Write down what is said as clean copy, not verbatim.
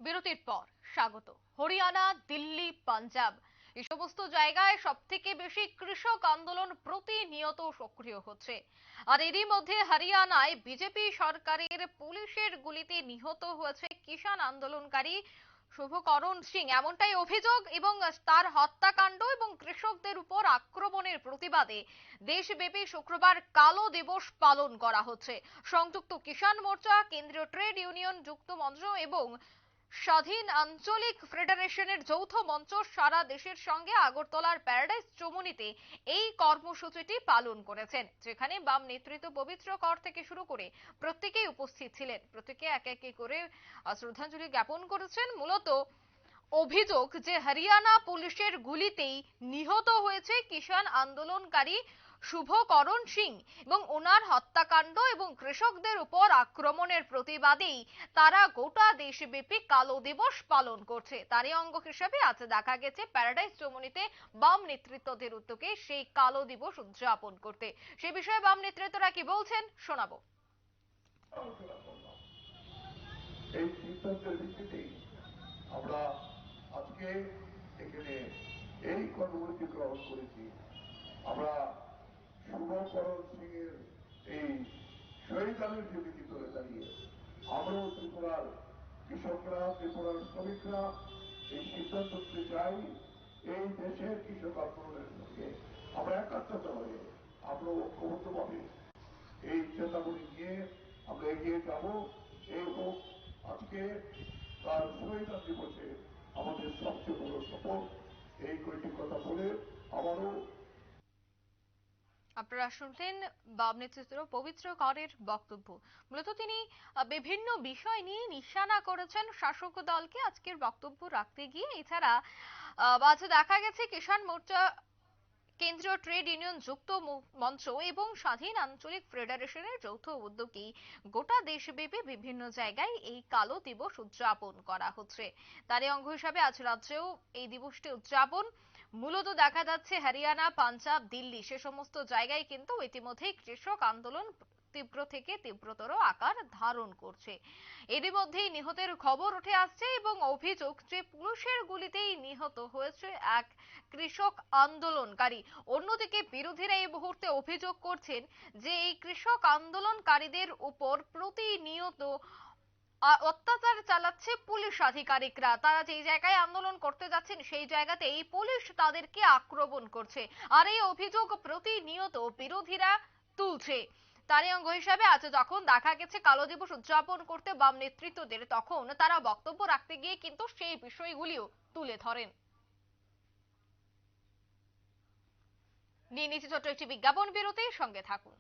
বিরতির পর স্বাগত। হরিয়ানা, দিল্লি, পাঞ্জাব এই সমস্ত জায়গায় সবথেকে বেশি কৃষক আন্দোলন প্রতিনিয়ত সক্রিয় হচ্ছে। আর এরই মধ্যে হরিয়ানায় বিজেপি সরকারের পুলিশের গুলিতে নিহত হয়েছে কিষাণ আন্দোলনকারী শুভকরণ সিং, এমনটাই অভিযোগ। এবং তার হত্যাকাণ্ড এবং কৃষকদের উপর আক্রমণের প্রতিবাদে দেশব্যাপী শুক্রবার কালো দিবস পালন করা হচ্ছে। সংযুক্ত কিষাণ মোর্চা, কেন্দ্রীয় ট্রেড ইউনিয়ন যুক্ত মঞ্চ এবং স্বাধীন আঞ্চলিক ফেডারেশনের যৌথ মঞ্চ সারা দেশের সঙ্গে আগরতলার প্যারাডাইস চমুনিতে এই কর্মসূচিটি পালন করেছেন, যেখানে বাম নেতৃত্ব পবিত্র কর থেকে শুরু করে প্রত্যেকেই উপস্থিত ছিলেন। প্রত্যেকে একে একে করে শ্রদ্ধাঞ্জলি জ্ঞাপন করেছেন। মূলত অভিযোগ যে হরিয়ানা পুলিশের গুলিতেই নিহত হয়েছে কিষাণ আন্দোলনকারী শুভকরণ সিং এবং ওনার হত্যাকাণ্ড এবং কৃষকদের উপর আক্রমণের প্রতিবাদেই তারা গোটা দেশব্যাপী কালো দিবস পালন করছে। তারই অঙ্গ হিসেবে আজ দেখা গেছে প্যারাডাইস চমুনিতে বাম নেতৃত্বদের উদ্যোগে সেই কালো দিবস উদযাপন করতে। সে বিষয়ে বাম নেতৃত্বরা কি বলছেন শোনাবো। এই সিদ্ধান্তের ভিত্তিতেই আমরা আজকে এখানে এই কর্মসূচি গ্রহণ করেছি। আমরা শুভকরণ সিং এর এই শহীদানের স্মৃতি তুলে দাঁড়িয়ে আমরাও ত্রিপুরার কৃষকরা, ত্রিপুরার শ্রমিকরা এই সিদ্ধান্ত নিতে চাই, এই দেশের কৃষক আন্দোলনের সঙ্গে আমরা একাত্মত হয়ে আমরা ঐক্যবদ্ধভাবে এই চেতাবনী নিয়ে আমরা এগিয়ে যাব। এই হোক আজকে তার শহীদান দিবসে আমাদের সবচেয়ে বড় শপথ। এই কয়েকটি কথা বলে আবারও আপনারা শুনলেন বাম নেতৃত্ব পবিত্র করের বক্তব্য। মূলত তিনি বিভিন্ন বিষয় নিয়ে নিশানা করেছেন শাসক দলকে আজকের বক্তব্য রাখতে গিয়ে। এছাড়া আজ দেখা গেছে কিষাণ মোর্চা, কেন্দ্রীয় ট্রেড ইউনিয়ন যুক্ত মঞ্চ এবং স্বাধীন আঞ্চলিক ফেডারেশনের যৌথ উদ্যোগে গোটা দেশব্যাপী বিভিন্ন জায়গায় এই কালো দিবস উদযাপন করা হচ্ছে। তারই অঙ্গ হিসাবে আজ রাজ্যেও এই দিবসটি উদযাপন। মূলত দেখা যাচ্ছে হরিয়ানা, পাঞ্জাব, দিল্লি সে সমস্ত জায়গায় কিন্তু ইতিমধ্যেই কৃষক আন্দোলন তীব্র থেকে তীব্রতর আকার ধারণ করছে। এরই মধ্যেই নিহতের খবর উঠে আসছে এবং অভিযোগ যে পুলিশের গুলিতেই নিহত হয়েছে এক কৃষক আন্দোলনকারী। অন্যদিকে বিরোধীরা এই মুহূর্তে অভিযোগ করছেন যে এই কৃষক আন্দোলনকারীদের উপর প্রতিনিয়ত অত্যাচার চালাচ্ছে পুলিশ আধিকারিকরা। তারা যে জায়গায় আন্দোলন করতে যাচ্ছেন সেই জায়গাতে এই পুলিশ তাদেরকে আক্রমণ করছে। আর এই অভিযোগ প্রতিনিয়ত বিরোধীরা তুলছে। তারই অঙ্গ হিসাবে আজ যখন দেখা গেছে কালো দিবস উদযাপন করতে বাম নেতৃত্বদের, তখন তারা বক্তব্য রাখতে গিয়ে কিন্তু সেই বিষয়গুলিও তুলে ধরেন। নিয়ে নিচ্ছে ছোট্ট একটি বিজ্ঞাপন বিরতির সঙ্গে থাকুন।